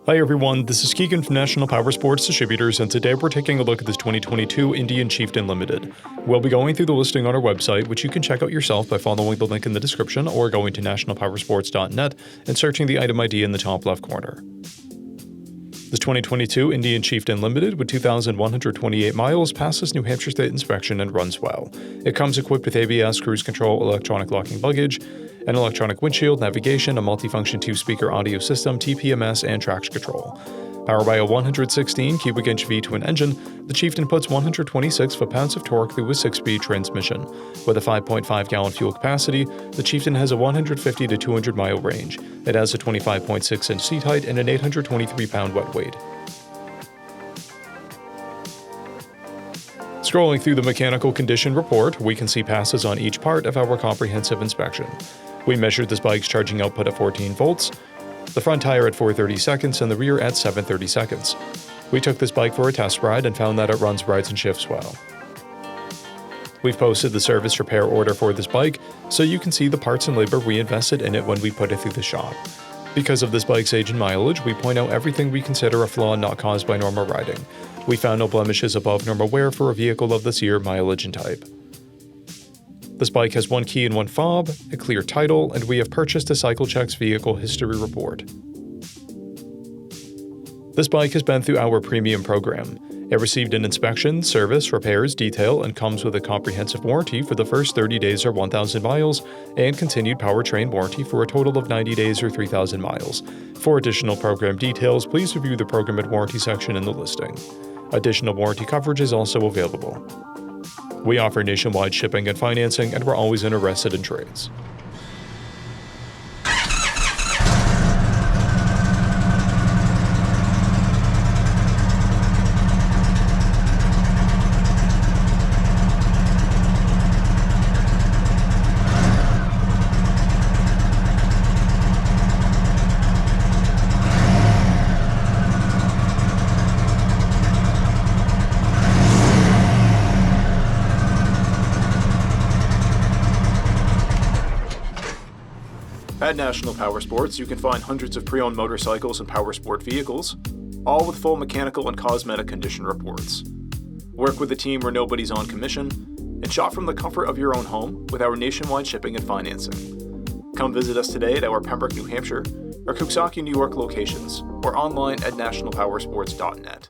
Hi everyone, this is Keegan from National Powersports Distributors, and today we're taking a look at this 2022 Indian Chieftain Limited. We'll be going through the listing on our website, which you can check out yourself by following the link in the description or going to nationalpowersports.net and searching the item ID in the top left corner. This 2022 Indian Chieftain Limited with 2,128 miles passes New Hampshire State inspection and runs well. It comes equipped with ABS, cruise control, electronic locking luggage, an electronic windshield, navigation, a multifunction 2-speaker audio system, TPMS, and traction control. Powered by a 116 cubic inch V-twin engine, the Chieftain puts 126 foot-pounds of torque through a 6-speed transmission. With a 5.5 gallon fuel capacity, the Chieftain has a 150 to 200 mile range. It has a 25.6 inch seat height and an 823 pound wet weight. Scrolling through the mechanical condition report, we can see passes on each part of our comprehensive inspection. We measured this bike's charging output at 14 volts, the front tire at 430 seconds, and the rear at 730 seconds. We took this bike for a test ride and found that it runs, rides, and shifts well. We've posted the service repair order for this bike, so you can see the parts and labor we invested in it when we put it through the shop. Because of this bike's age and mileage, we point out everything we consider a flaw not caused by normal riding. We found no blemishes above normal wear for a vehicle of this year, mileage, and type. This bike has 1 key and 1 fob, a clear title, and we have purchased a CycleCheck's vehicle history report. This bike has been through our premium program. It received an inspection, service, repairs, detail, and comes with a comprehensive warranty for the first 30 days or 1,000 miles, and continued powertrain warranty for a total of 90 days or 3,000 miles. For additional program details, please review the program and warranty section in the listing. Additional warranty coverage is also available. We offer nationwide shipping and financing, and we're always interested in trades. At National Powersports, you can find hundreds of pre-owned motorcycles and powersport vehicles, all with full mechanical and cosmetic condition reports. Work with a team where nobody's on commission, and shop from the comfort of your own home with our nationwide shipping and financing. Come visit us today at our Pembroke, New Hampshire, or Coxsackie, New York locations, or online at nationalpowersports.net.